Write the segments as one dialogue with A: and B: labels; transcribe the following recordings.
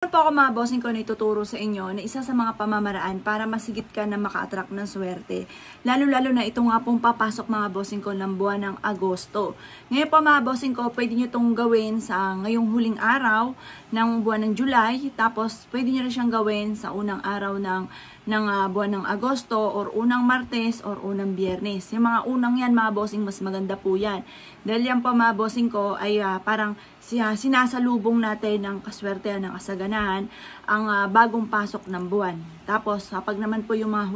A: Po ako mga bossing ko na ituturo sa inyo na isa sa mga pamamaraan para masigit ka na maka-attract ng swerte. Lalo-lalo na ito nga pong papasok mga bossing ko ng buwan ng Agosto. Ngayon po mga bossing ko, pwede nyo itong gawin sa ngayong huling araw ng buwan ng July. Tapos pwede nyo rin siyang gawin sa unang araw ng buwan ng Agosto or unang Martes or unang Biyernes. Yung mga unang yan mga bossing, mas maganda po yan. Dahil yan po mga bossing ko ay parang sinasalubong natin ng kaswertehan, ng kasaganahan ang bagong pasok ng buwan. Tapos kapag naman po yung mga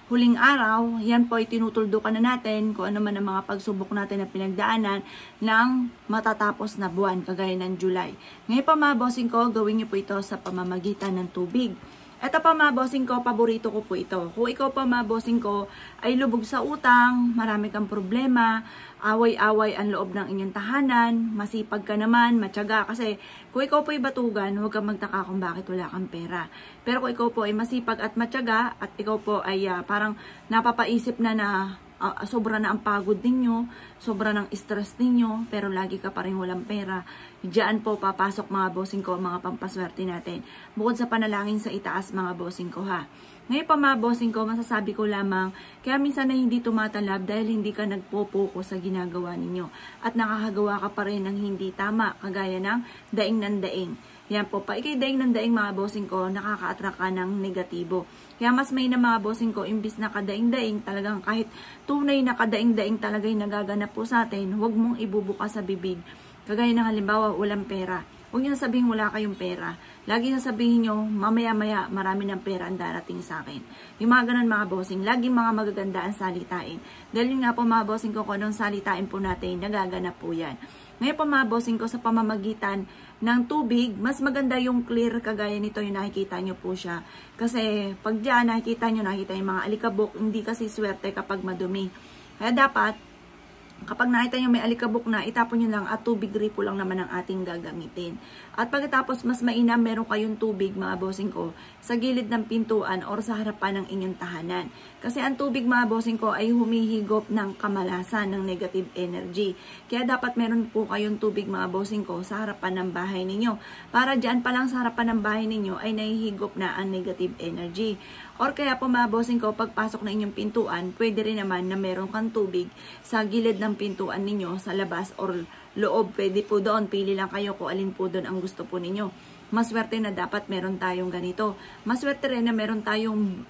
A: huling araw, yan po ay tinutuldukan na natin kung ano man ang mga pagsubok natin na pinagdaanan ng matatapos na buwan kagaya ng July. Ngayon pa mga bossing ko, gawin niyo po ito sa pamamagitan ng tubig. Ito pa mga bossing ko, paborito ko po ito. Kung ikaw pa mga bossing ko ay lubog sa utang, marami kang problema, away-away ang loob ng inyong tahanan, masipag ka naman, matyaga. Kasi kung ikaw po ay batugan, huwag kang magtaka kung bakit wala kang pera. Pero kung ikaw po ay masipag at matyaga, at ikaw po ay parang napapaisip na sobra na ang pagod ninyo, sobra ng stress ninyo, pero lagi ka pa rin walang pera. Diyan po papasok mga bossing ko, mga pampaswerte natin. Bukod sa panalangin sa itaas mga bossing ko ha. Ngayon pa mga bossing ko, masasabi ko lamang, kaya minsan na hindi tumatalab dahil hindi ka nagpo-focus sa ginagawa ninyo. At nakakagawa ka pa rin ng hindi tama, kagaya ng daing ng daing. Yan po, pa ikay daing ng daing mga bossing ko, nakaka-attract ka ng negatibo. Kaya mas may na mga bossing ko, imbis na kadaing-daing, talagang kahit tunay na kadaing-daing talaga'y nagaganap po sa atin, huwag mong ibubuka sa bibig. Kagaya ng halimbawa, walang pera. Huwag nyo sabihin wala kayong pera. Lagi sasabihin nyo, mamaya-maya marami ng pera ang darating sa akin. Yung mga ganun mga bossing, laging mga magaganda ang salitain. Dahil yun nga po mga bossing ko, kung anong salitain po natin, nagaganap po yan. Ngayon po mga bossing ko, sa pamamagitan ng tubig, mas maganda yung clear kagaya nito yung nakikita nyo po siya. Kasi pag dyan nakikita yung mga alikabok, hindi kasi swerte kapag madumi. Kaya dapat, kapag nakita nyo may alikabok na, itapon nyo lang at tubig gripo lang naman ang ating gagamitin. At pagkatapos mas mainam, meron kayong tubig mga bossing ko sa gilid ng pintuan or sa harapan ng inyong tahanan. Kasi ang tubig mga bossing ko ay humihigop ng kamalasan, ng negative energy. Kaya dapat meron po kayong tubig mga bossing ko sa harapan ng bahay ninyo. Para dyan pa lang sa harapan ng bahay ninyo ay nahihigop na ang negative energy. Or kaya po mga bossing ko, pagpasok na inyong pintuan, pwede rin naman na meron kang tubig sa gilid ng pintuan ninyo, sa labas or loob. Pwede po doon, pili lang kayo kung alin po doon ang gusto po ninyo. Maswerte na dapat meron tayong ganito. Maswerte rin na meron tayong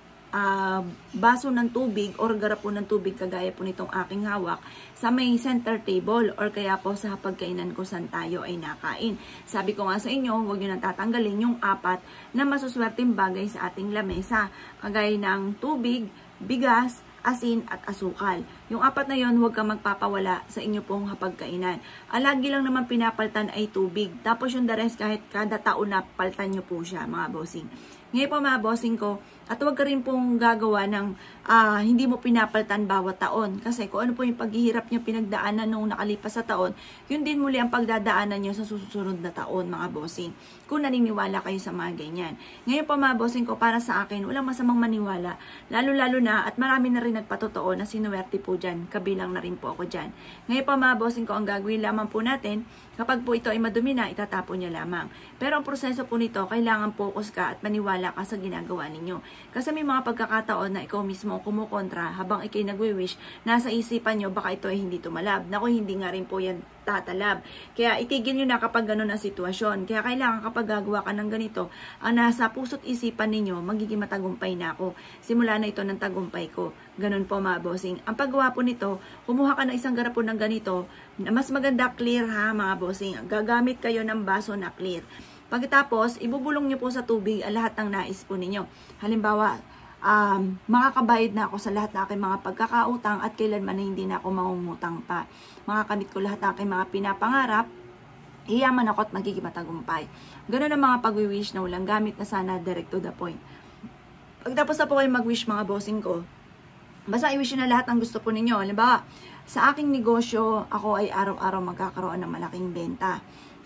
A: baso ng tubig or garapon ng tubig kagaya po nitong aking hawak sa may center table or kaya po sa pagkainan ko saan tayo ay nakain. Sabi ko nga sa inyo, huwag nyo nang tatanggalin yung 4 na masuswerteng bagay sa ating lamesa kagaya ng tubig, bigas, asin at asukal. Yung 4 na yon, huwag kang magpapawala sa inyo pong hapagkainan. Lagi lang naman pinapaltan ay tubig. Tapos yung the rest, kahit kada taon na paltan nyo po siya mga bossing. Ngayon po mga bossing ko, at huwag ka rin pong gagawa ng hindi mo pinapaltan bawat taon. Kasi kung ano po yung paghihirap nyo pinagdaanan nung nakalipas sa taon, yun din muli ang pagdadaanan nyo sa susunod na taon mga bossing. Kung naniniwala kayo sa mga ganyan. Ngayon po mga bossing ko, para sa akin, walang masamang maniwala. Lalo-lalo na, at marami na rin nagpatotoo na sinuwerte po dyan. Kabilang na rin po ako dyan. Ngayon po mga bossing ko, ang gagawin lamang po natin, kapag po ito ay madumi na, itatapon niya lamang. Pero ang proseso po nito, kailangan focus ka at maniwala ka sa ginagawa ninyo. Kasi may mga pagkakataon na ikaw mismo kumukontra habang ikay nagwi-wish, nasa isipan nyo baka ito ay hindi tumalab. Naku, hindi nga rin po yan tatalab. Kaya itigil nyo na kapag gano'n ang sitwasyon. Kaya kailangan kapag gagawa ka ng ganito, ang nasa puso't isipan ninyo, magiging matagumpay na ako. Simula na ito ng tagumpay ko. Ganun po mga bossing. Ang paggawa po nito, kumuha ka ng isang garapon ng ganito, mas maganda clear ha mga bossing. Gagamit kayo ng baso na clear. Pagkatapos, ibubulong nyo po sa tubig ang lahat ng nais po ninyo. Halimbawa, makakabayad na ako sa lahat ng aking mga pagkakautang at kailanman na hindi na ako mangungutang pa. Makakamit ko lahat ng aking mga pinapangarap, iyaman ako at magiging matagumpay. Ganun ang mga pag-wish na walang gamit na sana direct to the point. Pagtapos na po kayo mag-wish mga bossing ko, basta i-wish na lahat ng gusto po ninyo. Halimbawa, sa aking negosyo, ako ay araw-araw magkakaroon ng malaking benta.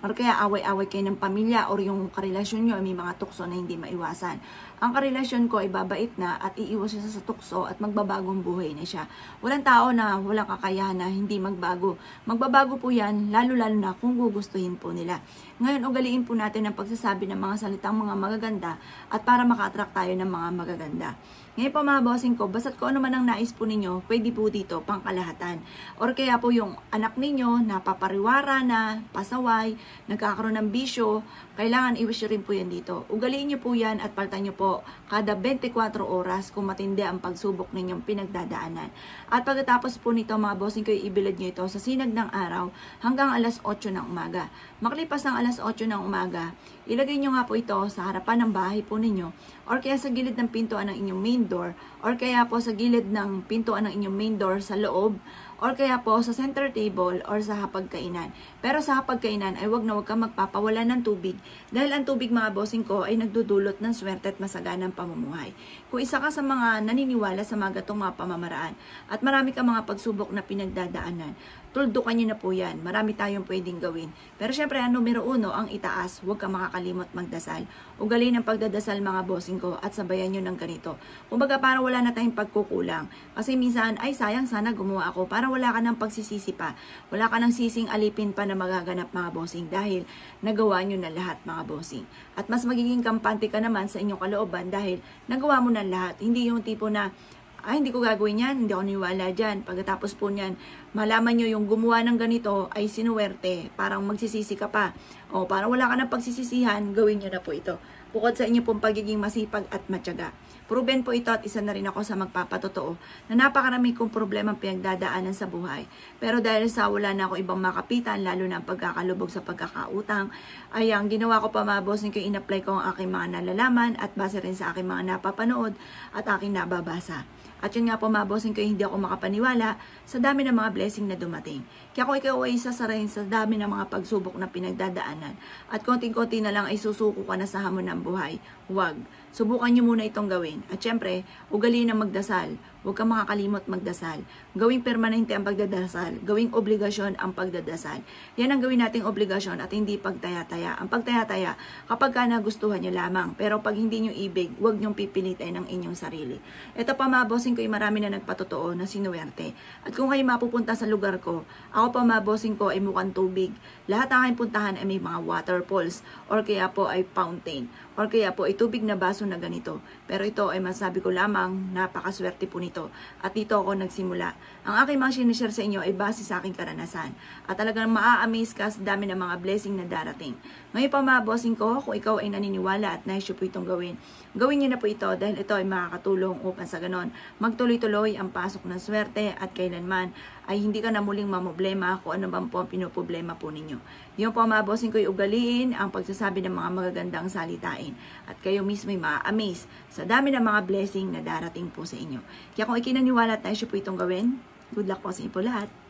A: or kaya away-away kayo ng pamilya or yung karelasyon nyo ay may mga tukso na hindi maiwasan. Ang karelasyon ko ay babait na at iiwas siya sa tukso at magbabagong buhay na siya. Walang tao na walang kakayahan na hindi magbago. Magbabago po yan, lalo-lalo na kung gugustuhin po nila. Ngayon, ugaliin po natin ang pagsasabi ng mga salitang mga magaganda at para maka-attract tayo ng mga magaganda. Ngayon po mga bossing ko, basta't kung ano man ang nais po ninyo, pwede po dito pangkalahatan. Or kaya po yung anak ninyo, napapariwara na, pasaway, nagkakaroon ng bisyo, kailangan i-wish rin po yan dito. Ugaliin nyo po yan at paltan nyo po kada 24 oras kung matindi ang pagsubok ninyong pinagdadaanan. At pagkatapos po nito mga bossing ko, ibilad nyo ito sa sinag ng araw hanggang alas 8 ng umaga. Makalipas ng alas 8 ng umaga, ilagay nyo nga po ito sa harapan ng bahay po ninyo or kaya sa gilid ng pintuan ng inyong main door or kaya po sa gilid ng pintuan ng inyong main door sa loob or kaya po sa center table or sa hapagkainan. Pero sa hapagkainan ay wag ka magpapawala ng tubig dahil ang tubig mga bossing ko ay nagdudulot ng swerte at masaganang pamumuhay. Kung isa ka sa mga naniniwala sa mga gatong mga pamamaraan at marami ka mga pagsubok na pinagdadaanan, tuldukan nyo na po yan. Marami tayong pwedeng gawin. Pero syempre, ang numero 1, ang itaas. Huwag kang makakalimot magdasal. Ugalin ang pagdadasal mga bossing ko at sabayan nyo ng ganito. Kumbaga para wala na tayong pagkukulang. Kasi minsan, ay sayang sana gumawa ako. Para wala ka ng pagsisisi pa. Wala ka ng sising alipin pa na magaganap mga bossing dahil nagawa nyo na lahat mga bossing. At mas magiging kampante ka naman sa inyong kalooban dahil nagawa mo na lahat. Hindi yung tipo na ay, hindi ko gagawin yan, hindi ako niwala dyan. Pagkatapos po niyan, malaman nyo yung gumawa ng ganito ay sinuwerte, parang magsisisi ka pa. O, parang wala ka ng pagsisisihan, gawin nyo na po ito. Bukod sa inyo pong pagiging masipag at matyaga. Proven po ito at isa na rin ako sa magpapatotoo na napakarami kong problemang pinagdadaanan sa buhay. Pero dahil sa wala na ako ibang makapitan, lalo na ang pagkakalubog sa pagkakautang, ay ang ginawa ko pa mga bossing ko, in-apply ko ang aking mga nalalaman at base rin sa aking mga napapanood at aking nababasa. At yun nga po mga bossing ko, hindi ako makapaniwala sa dami ng mga blessing na dumating. Kaya kung ikaw ay sasarayin sa dami ng mga pagsubok na pinagdadaanan at konting-konti na lang ay susuko ka na sa hamon ng buhay, huwag. Subukan nyo muna itong gawin. At syempre, ugaliin na magdasal. Huwag kang makakalimot magdasal. Gawing permanente ang pagdadasal. Gawing obligasyon ang pagdadasal. Yan ang gawin nating obligasyon at hindi pagtaya-taya. Ang pagtaya-taya, kapag ka nagustuhan nyo lamang. Pero pag hindi nyo ibig, huwag nyong pipilitin ang inyong sarili. Ito pa mga bossing ko, marami na nagpatotoo na sinuwerte. At kung kayo mapupunta sa lugar ko, ako pa mga bossing ko ay mukhang tubig. Lahat ng aking puntahan ay may mga waterfalls or kaya po ay fountain or kaya po ay tubig na baso na ganito. Pero ito ay masabi ko lamang, napakaswerte po nito. At dito ako nagsimula. Ang aking mga sinishare sa inyo ay base sa aking karanasan. At talagang maa-amaze ka sa dami ng mga blessing na darating. Ngayon pa mga bossing ko, kung ikaw ay naniniwala at nais po itong gawin, gawin niyo na po ito dahil ito ay makakatulong upang sa ganon magtuloy-tuloy ang pasok ng swerte at kailanman ay hindi ka na muling mamoblema kung ano bang po ang pinoproblema po ninyo. Yung po mga bossing ko, ugaliin ang pagsasabi ng mga magagandang salitain. At kayo mismo ay maa-amaze sa dami ng mga blessing na darating po sa inyo. Kaya kung ikinaniwala at nais po itong gawin, good luck po sa inyo po lahat.